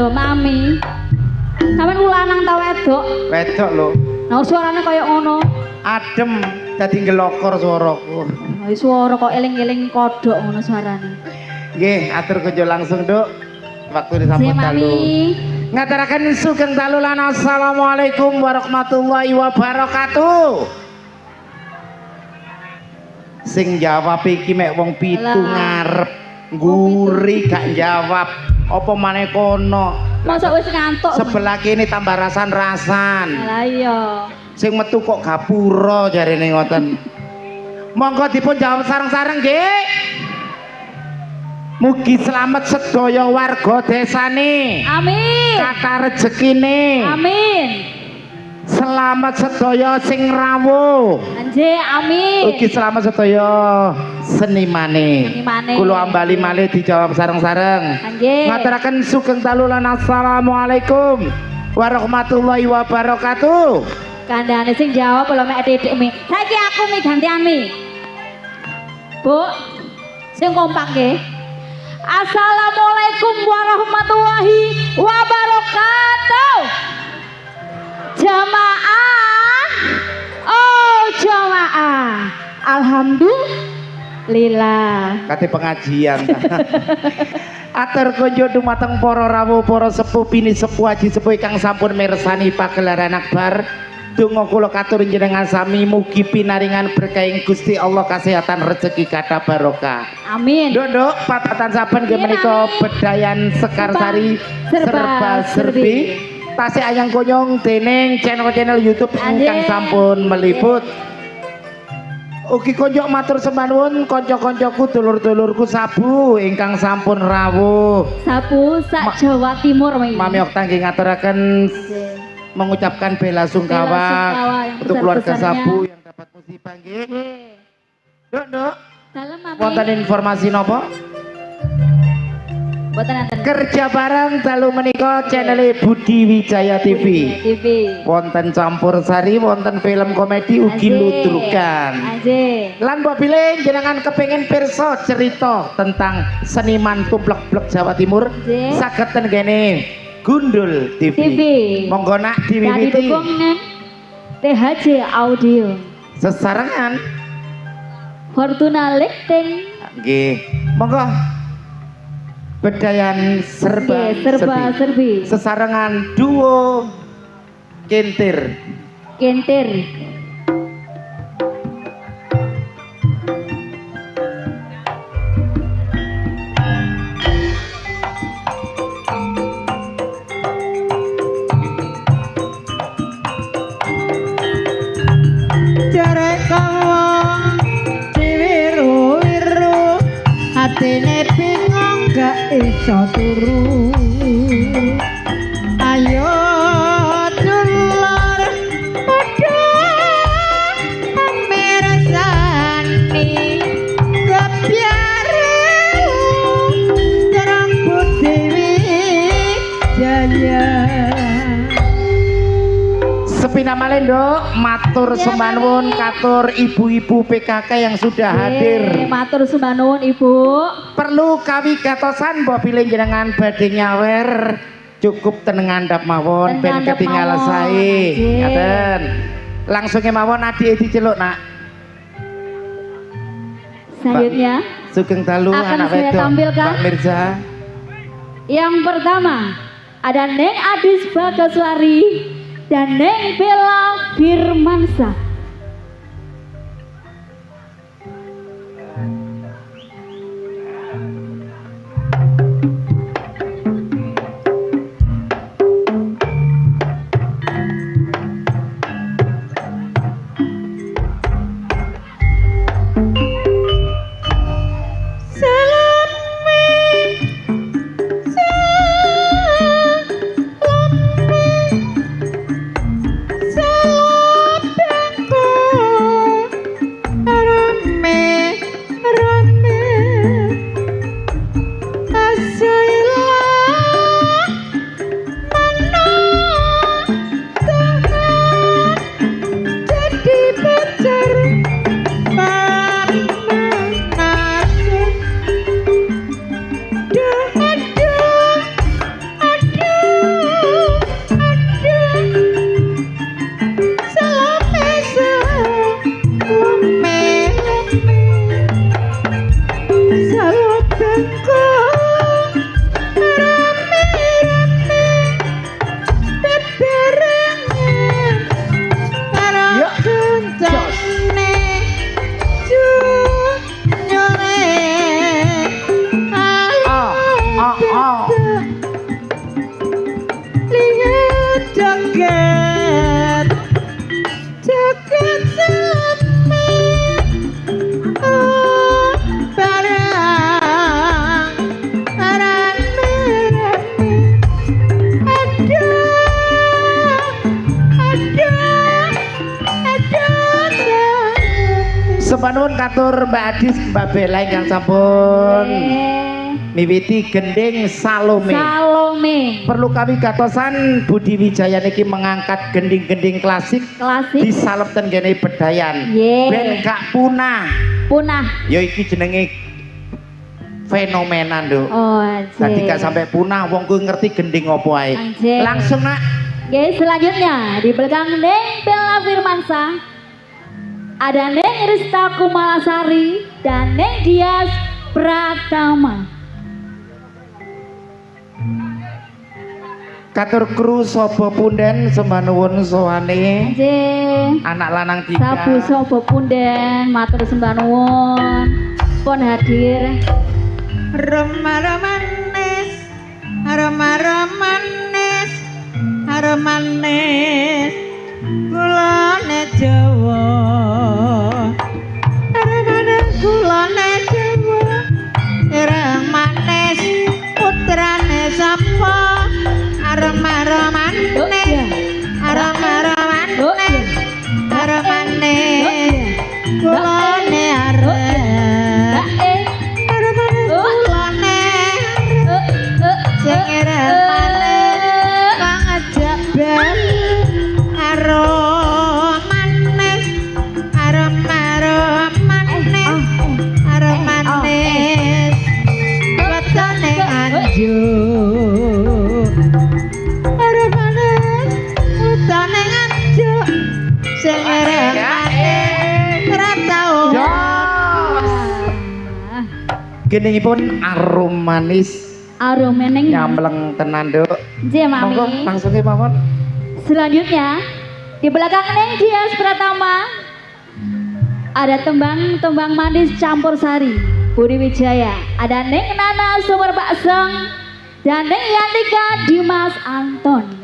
lho mami. Sampeyan ku lanang ta wedok? Wedok lho. Nah suarane kaya ngono. Adem dadi ngelokor swaraku. Suara kok eling-eling kodhok ngono suarane. Nggih, atur kunjuk langsung, Duk. Waktu disampun dalu. Ngaturaken sugeng dalu lan assalamualaikum warahmatullahi wabarakatuh. Sing jawab iki mek wong pitu ngarep nguri gak jawab. Apa maneh kono? Masa wis ngantuk. Sebelah kene tambah rasan-rasan. Lah iya. Sing metu kok gapura jarene ngoten. Monggo dipun jawab sareng-sareng nggih. Mugi selamat sedaya warga desane. Amin. Kata rezekine. Amin. Selamat sedaya sing rawuh. Anjir, amin. Ugi selamat sedaya senimane. Kula ambali malih dijawab sareng-sareng. Anjir. Ngaturaken sugeng dalu lan assalamualaikum warahmatullahi wabarakatuh. Kandhane sing jawab lho mek titik mi. Saiki aku mi gantian mi. Bu, sing kompak nggih. Assalamualaikum warahmatullahi wabarakatuh. Jamaah. Oh, jamaah. Alhamdulillah. Kate pengajian. Atur kunjuk dumateng para rawuh, para sepuh bini sepuh haji sepuh ingkang sampun mirsani pagelaran akbar. Donga kula katur njenengan sami mugi pinaringan berkahing Gusti Allah kesehatan rezeki kathah barokah. Amin. Nduk patatan saben nggih menika Bedayan Sekarsari serba serbi. Tasih ayang konyong dening channel YouTube ingkang sampun meliput. Ugi konjuk matur sembah nuwun kanca-kancaku dulur-dulurku sabu ingkang sampun rawuh. Sabu sak Jawa Timur Mami Okta nggih ngaturaken mengucapkan bela sungkawa untuk keluarga sabu yang dapat musibah nggih. Nduk. Dalem Mami. Wonten informasi napa? Kerja bareng dalu menika channel Budi Wijaya TV. Wonten campur sari, wonten film komedi ugi ludrukan. Lan mbok jenengan kepengin pirsa cerita tentang seniman tumplek-plek Jawa Timur, saged ten kene Gundul TV. Monggo nak diwiwiti. THJ Audio. Sesarengan Fortuna Lighting. Nggih. Monggo Bedayan serba serbi. Sesarengan duo Kentir. Jarek kawong ciwiru-wiru atine bingung gak iso turu. Ayo dulur padha mirsani kebiaru terang Budi Wijaya. Sepina malendo matur sembah nuwun katur ibu-ibu PKK yang sudah hadir. Matur sembah nuwun Ibu. Perlu kawigatosan mbok bilih jenengan badhe nyawer cukup teneng andhap mawon ben ketinggal sae. Ngaten. Langsung mawon adike diceluk, Nak. Selanjutnya sugeng dalu anak wedok Pak Mirza. Yang pertama ada Neng Adis Bagaswari dan Neng Bella Firmansyah. Sembah nuwun katur Mbak Adis, Mbak Bella ingkang sampun miwiti gending Salome. Perlu kami gatosan Budi Wijaya niki mengangkat gending-gending klasik disalep ten kene Bedayan. Ben gak punah. Ya iki jenenge fenomena, Nduk. Dadi gak sampai punah wong kuwi ngerti gending apa ae. Langsung nak. Oke, selanjutnya di belakang Neng Bella Firmansa ada Neng Rista Kumalasari dan Neng Dias Pratama. Katur kru sapa punden sembah nuwun sowane. Anak lanang 3. Sabu sapa punden matur sembah nuwun. Pun hadir. Aroma-manis, aroma-manis, aroma-manis, gulane Jawa. Aroma-manis, gulane Jawa. Ireng manis, putrane sapa? Aroma-manis, aroma-manis, aroma-manis, gulane areng. Gendingipun arum manis. Arum meneng nyamleng tenan, Nduk. Nggih, Mami. Monggo langsung ke mawon. Selanjutnya di belakang Neng Dias Pratama ada tembang manis campur sari Budi Wijaya. Ada Neng Nana Sumber Bakseng dan Neng Yantika Dimas Anton.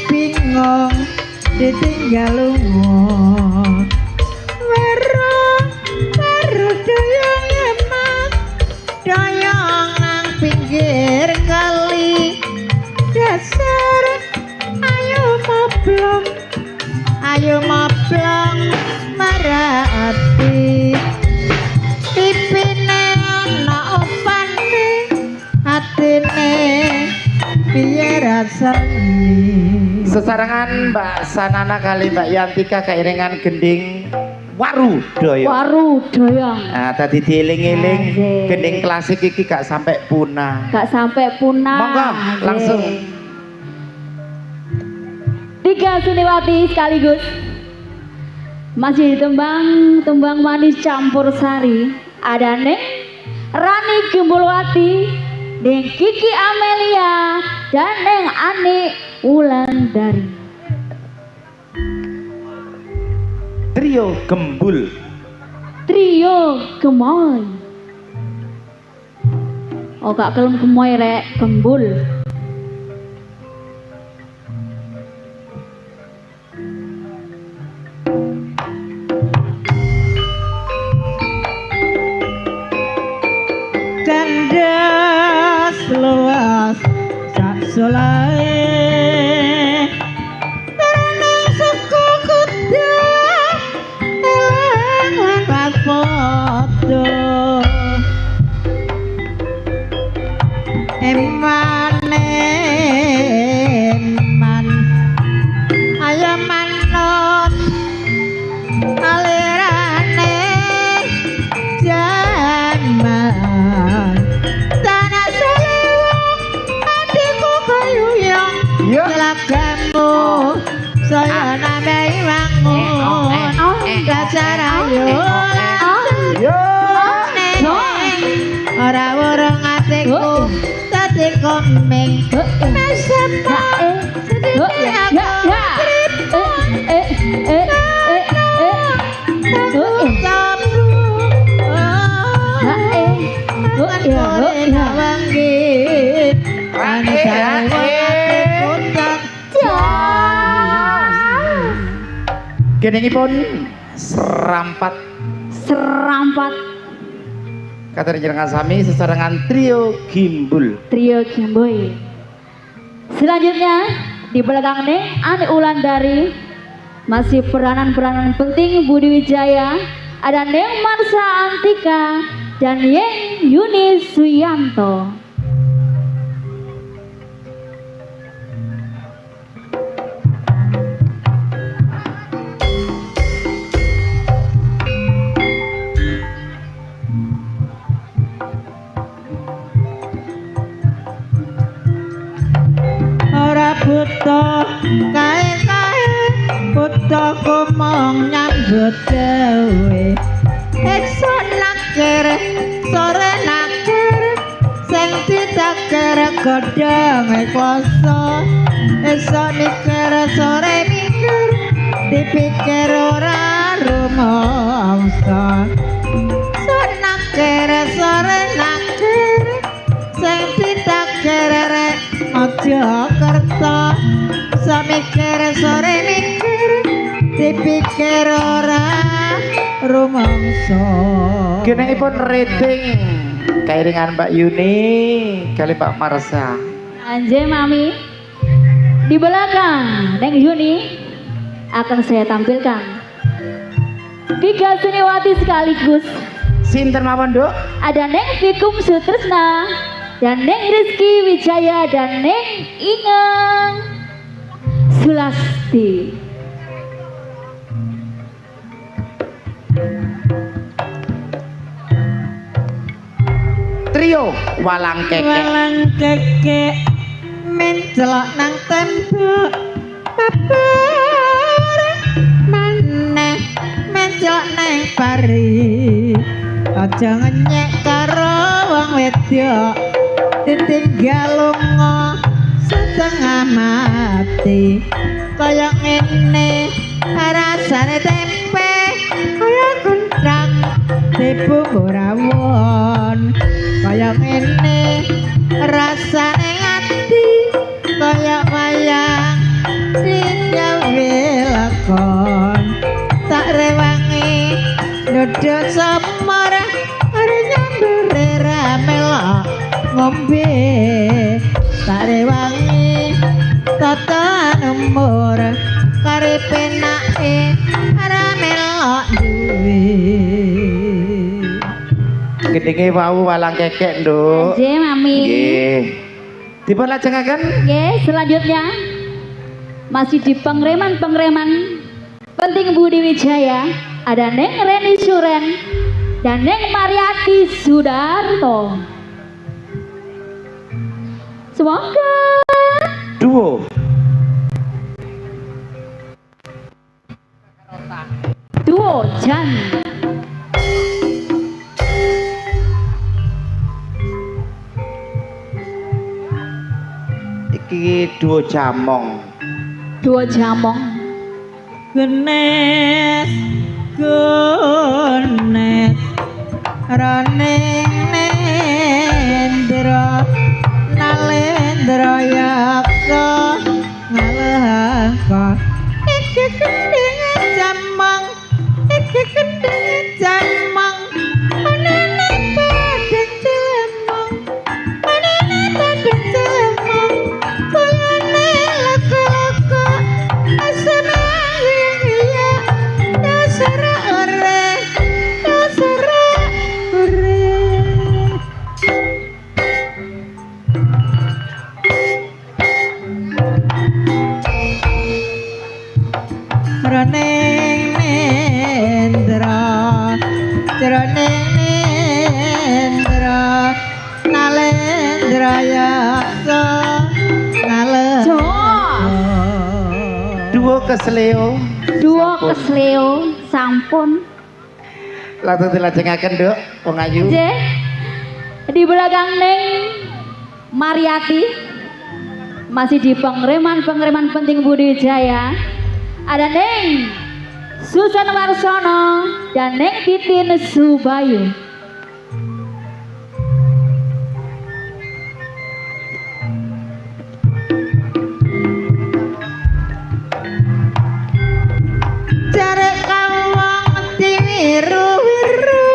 Bingung ditinggal lunga weru doyong emas doyong nang pinggir kali dasar ayo moblong marati pipine ana opane atine piye rasane. Sesarangan Mbak Sanana kali Mbak Yantika keiringan gending Waru Doyong. Nah, tadi dieling-eling gending klasik iki gak sampai punah. Monggo langsung. 3 Suniwati sekaligus masih tembang manis campur sari. Ada Neng Rani Gembulwati, Neng Kiki Amelia dan Neng Ani Wulandari. Trio Gemoy. Oh gak kelem gemoy rek, gembul. Kandas luas sak solae terenang suku kuda elang pas foto eman ayo manut alirane zaman tanah selewung adikku kayuyang ayo Yo. ora urung atiku dadi komeng nasaba Geningipun serampat kata jenengan sami sesarengan trio gimbul. Selanjutnya di belakang nih Ani Ulandari, masih peranan-peranan penting Budi Wijaya, ada Neng Marsha Antika dan Yeng Yuni Suyanto. Buta kae buta kumong nyambut gawe esuk nakir sore nakir sing ditaker godhong poso esuk mikir sore mikir dipikir ora rumangsa esuk nakir sore nakir sing ditaker rek aja kerta samikir sore mikir dipikir ora rumangsa. Geningipun rating kairingan Mbak Yuni kali Pak Marsha. Anje Mami, di belakang Neng Yuni akan saya tampilkan 3 seniwati sekaligus. Sinten mawon, Duk? Ada Neng Vikum Sutresna dan Neng Rizky Wijaya dan Neng Ingeng Sulasti. Trio walang keke mencelok nang tembok babar maneh mencelok nang pari aja ngenyek karo wong wedok ditinggal lunga setengah mati kaya ngene rasane tempe kaya gendang dibumbu rawon kaya ngene rasane ati kaya wayang digawe lakon tak rewangi nodho semar are nyambure ramelok ngombe tak rewangi tata umur kare penake ramelok duwe. gedenge wau walang kekek, Nduk. Nggih, Mami. Nggih. Dipun lajengaken? Nggih, selanjutnya masih di pengreman-pengreman penting Budi Wijaya, ada Neng Reni Suren dan Neng Mariati Sudarto. Semoga duo Jan. Iki duo jamong. Genes raning nendra nalendra yaksa ngalahka iki kendhing jamong panene padhang jamong panene padhang jamong kayane laka-laka asana iya dasara ore Raneng nendra nalendra yaksa Duo kesleo Sampun Langsung dilajengaken, Dok. Wong ayu. Nggih. Di belakang Neng Mariati masih di pengreman penting Budi Wijaya. Ada Neng Susan Warsono dan Neng Titin Subayu. Cari kawang diwiru-wiru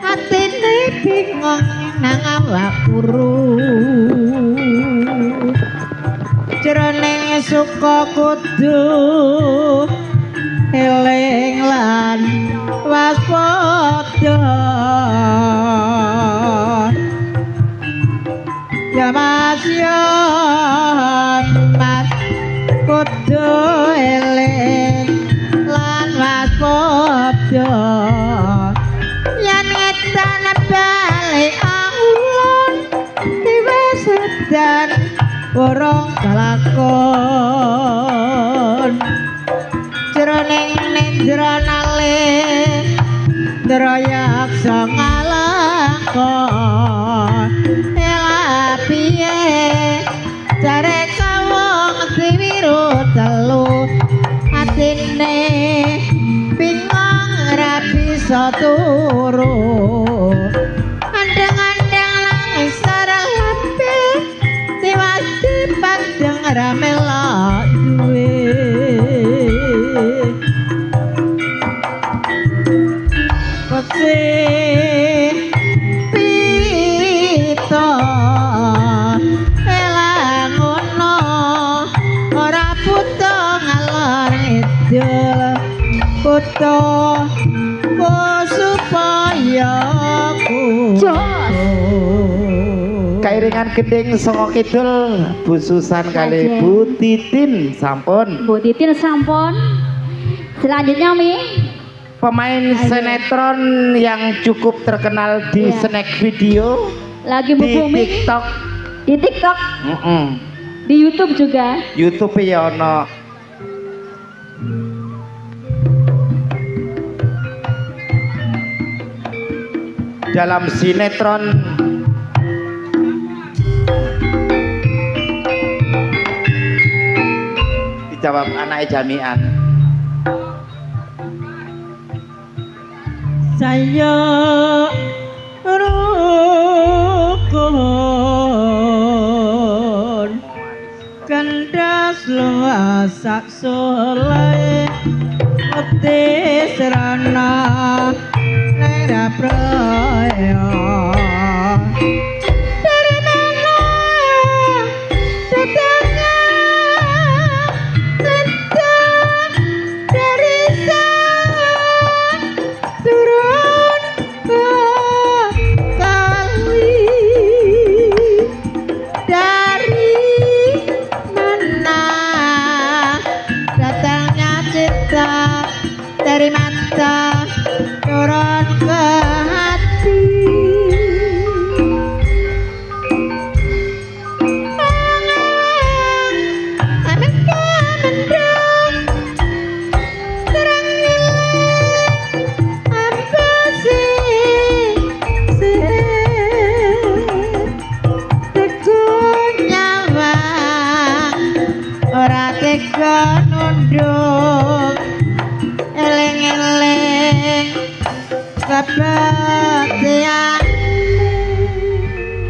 atine bingung nang awak kuru jroning suka kudu eling lan waspada ya mas kudu eling lan waspada yen ngetan balik ulun diwesedan borong kalakon jroning nendra nalih drayaksa ngalakon ela piye jare kawong diwiru telu atine bingung ra bisa turu andang-andang nangis sareng lambe tiwas dipandang ra melok duwe Putri pita elang ngono ora buta ngalor idul buta supaya ku Kairingan gending songo kidul Bu Susan kali Bu Titin sampun. Bu Titin sampun. Selanjutnya Mi Pemain sinetron yang cukup terkenal di snack video lagi di booming TikTok. di TikTok, di YouTube juga. YouTube ya ono. Dalam sinetron dijawab anak jami'an. Saya rukun kandas luasak soleh peti serana nera praya dari mana datangnya lentang dari sana turun kali dari mana datangnya cinta dari mata turun ke hati nunduk eling-eling kebaktian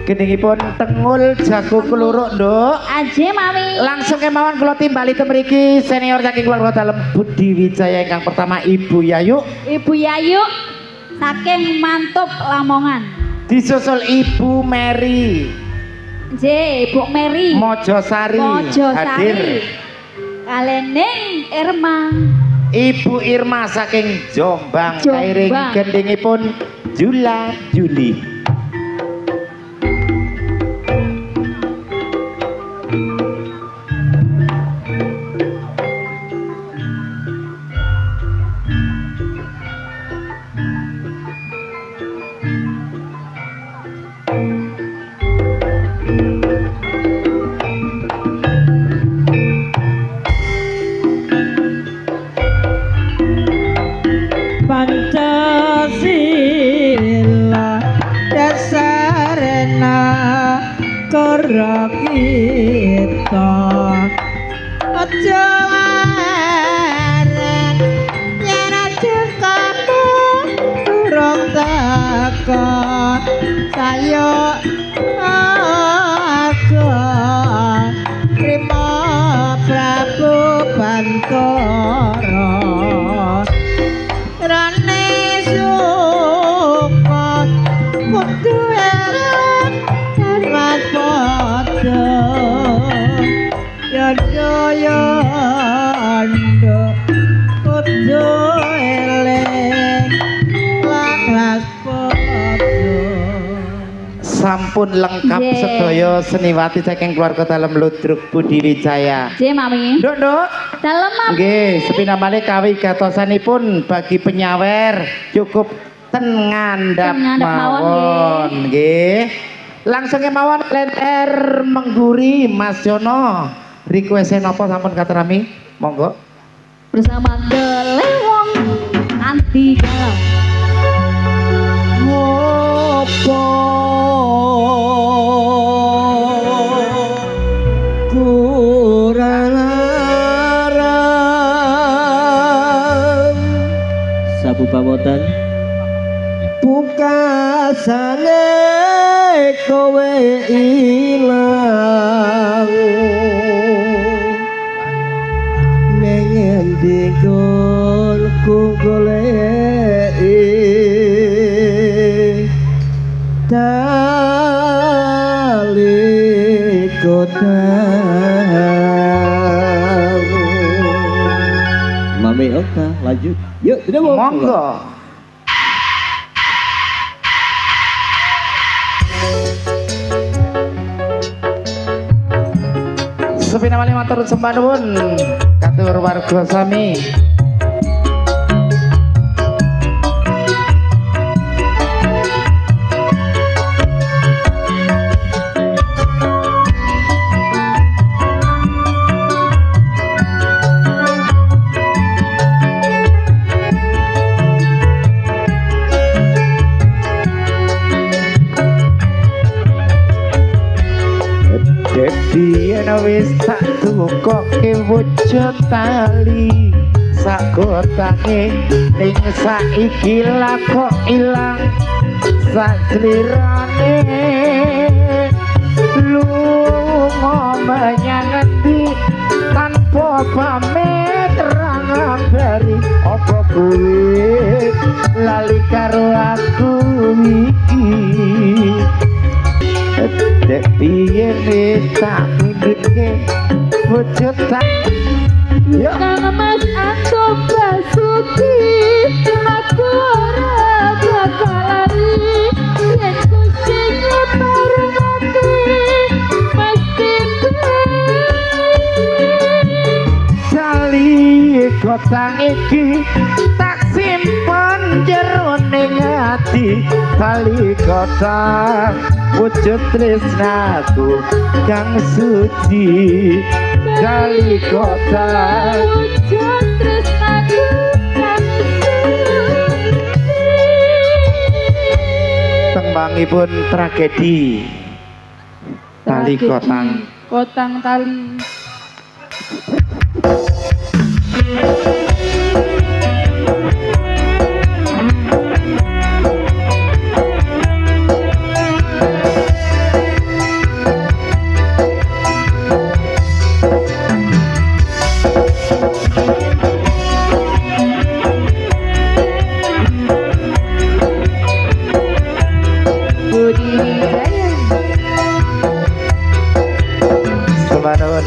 Gendingipun Tengul Jago Keluruk, Nduk. Aje Mami. Langsung kemauan kula timbali temriki senior saking keluarga dalem Budi Wijaya ingkang pertama Ibu Yayu. Ibu Yayu saking Mantub Lamongan. Disusul Ibu Mary. J, Ibu Mary. Mojosari. Hadir. Kaleneng Irma. Ibu Irma saking Jombang. Jombang. Kairing gendingipun Jula Juli. Pancasila mata aja arek yen aja kamu durung teko sayo aku Rima Prabu Bantara rane suka kudu erek sarmat padha yanda yanda kudu elek langlas padha. Sampun lengkap sedaya seniwati saking keluarga Dalem Ludruk Budi Wijaya. Nggih, Mami. Nduk, Nduk. Dalem, Mam. Nggih, sepinamane kawigatosanipun bagi penyawer cukup ten ngandhap mawon. Nggih. Langsung mawon lenter mengguri Mas Jono. Request napa sampun katerami? Monggo. Bersama Delewong Anti Galau. Apa kurang arang sabu pamotan pungkasane kowe ilang ning endi ku goleki tali kodang. Mami Okta lanjut yuk tidak mau Monggo. Sepinamane matur sembah nuwun katur warga sami. Biyen wis tak tukoke wujud tali sagotange ning saiki lah kok ilang sajlirane lunga menyang ngendi tanpa pamit rangabari apa kuwi lali karo aku iki. Dek piye wis tak pindhike wujud tak yo Mas aku basuki aku ora bakal lari yen kucing bareng ati pasti Sali kotang iki tak simpen jero ning ati Sali kotang wujud tresnaku kang suci Sali kotang wujud tresnaku kang suci. tembangipun tragedi Tali Kotang. Kotang tali. Budi Wijaya. Semanun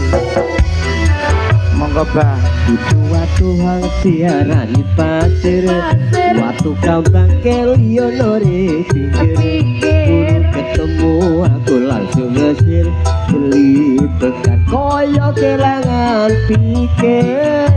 monggo Bah. itu watu hal diarani pasir watu kambang kelionore pinggir Bulu ketemu aku langsung ngesir Gelibekan koyo kelangan pikir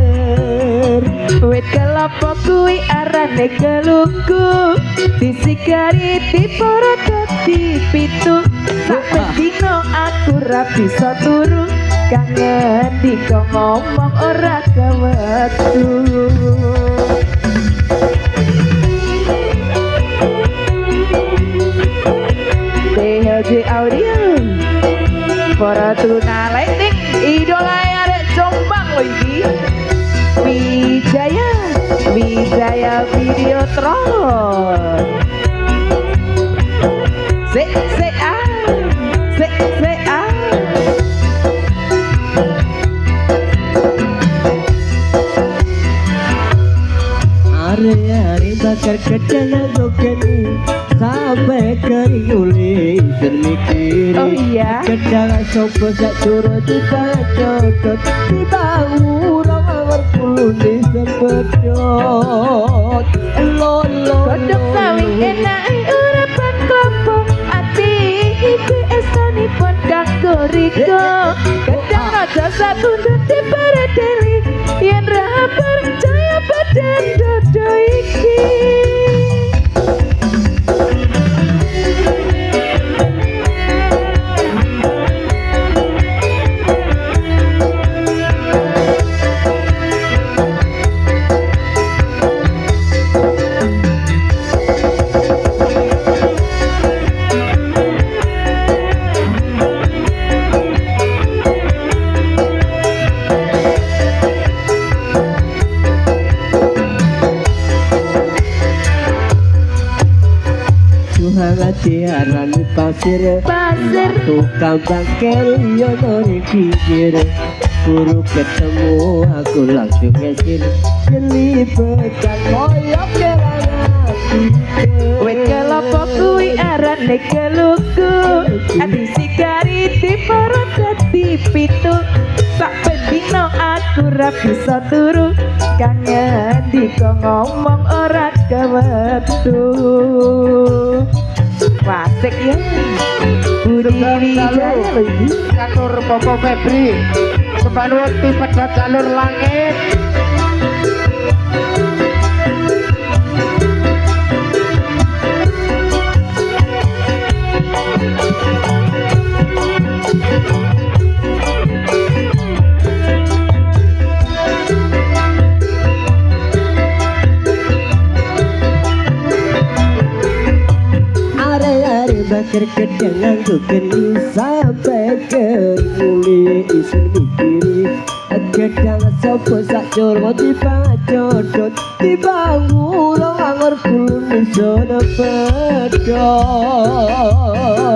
Wit kelapa kuwi arane gelungku disigari diporo dadi pitu sampe dino aku ra bisa turu kangen diko ngomong ora kewetu DHG Audio para tuna lighting video tron. Sik Hari-hari bakar gedang aku geni sampai kering uli dan mikir. Oh iya. Gedang sopo sak curut dicocot dibangun orang kulo di sepedot. Lolo Kodok sawi enak urapan klopo ati iki esanipun kanggo riko. Gedang aja satundut diparedeli yen ra percaya badan dodo iki. Tiaran pasir tukang bangkel yono di pinggir buru ketemu aku langsung ngesir jelipetan koyok kerangan Wet kelopo kuwi arane keluku ati sigari diporo dadi pitu sak pendino aku ra bisa turu kangen diko ngomong ora kewetu. Wasik ya Budi Wijaya lho iki. Katur Popo Febri Sepanut di pedot jalur langit. bakar gedang aku geni sampai kemuli isun mikiri gedang sopo sak curut dipacodot dibangun angor kulun isono pedot.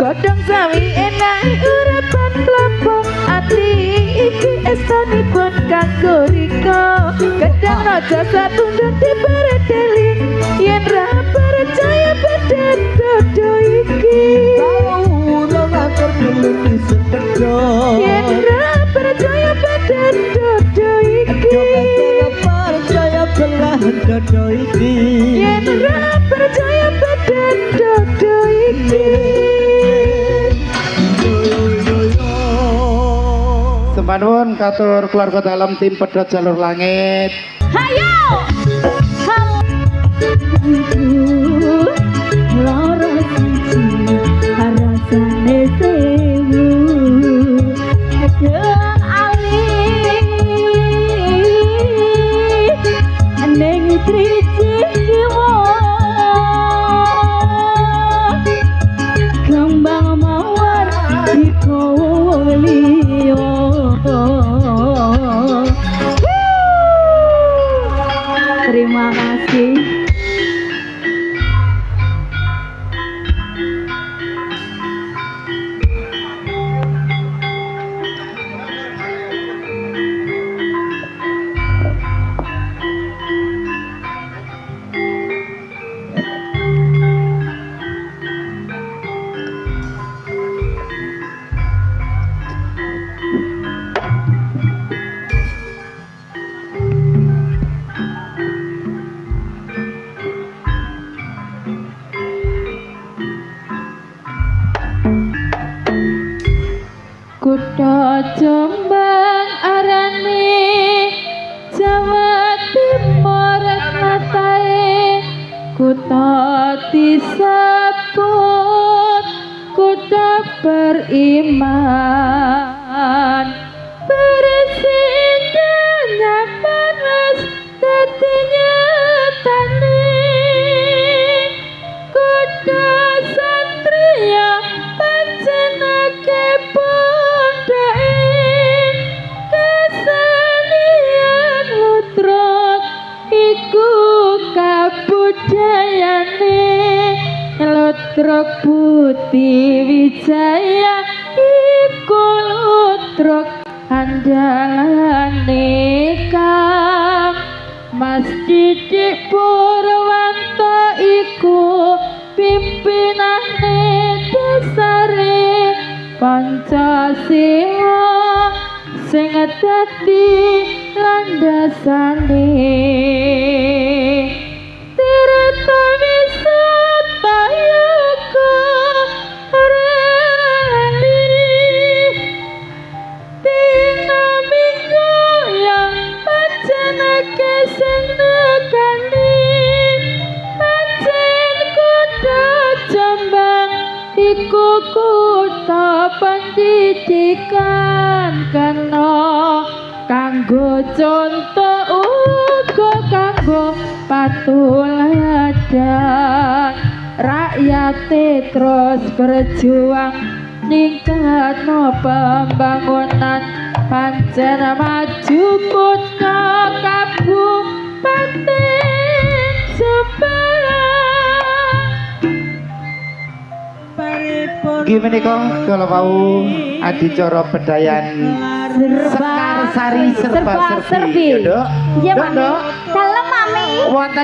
Godhong sawi enak urapan klopo ati iki esanipun kanggo riko. Gedang raja satundut diparedeli yen ra percaya badan dodo iki. Bangun angor kulun isono pedot. Yen ra percaya badan dodo iki. Percaya belahan dodo iki. Yen ra percaya badan dodo iki. Sempanuwun katur keluarga dalam tim pedot jalur langit. Hayo loro siji rasane sewu gedang alit ning triji kiwa kembang mawar dikoliyo. Terima kasih. Kutha Jombang arane Jawa Timur matae kutha disebut kutha beriman bersih nyaman dadi nyatane kutha satria panjenake kesenian lutruk iku kabeh Truk Putih Wijaya iku truk andalane Kang Mas Didik Purwanto iku pimpinane dasare Pancasila sing dadi landasane tirta wisata yoga rali dina minggu yang pancen keseng nekani pancen kota Jombang iku kota pendidikan kena kanggo contoh uga kanggo patuladan rakyate terus berjuang ningkatno pembangunan pancen maju kota Kabupaten Jombang. Gimana kok kalau mau adicara bedayan Sekar Sari serba serbi. Iya, Dok, Mami. Salam, Mami. wonten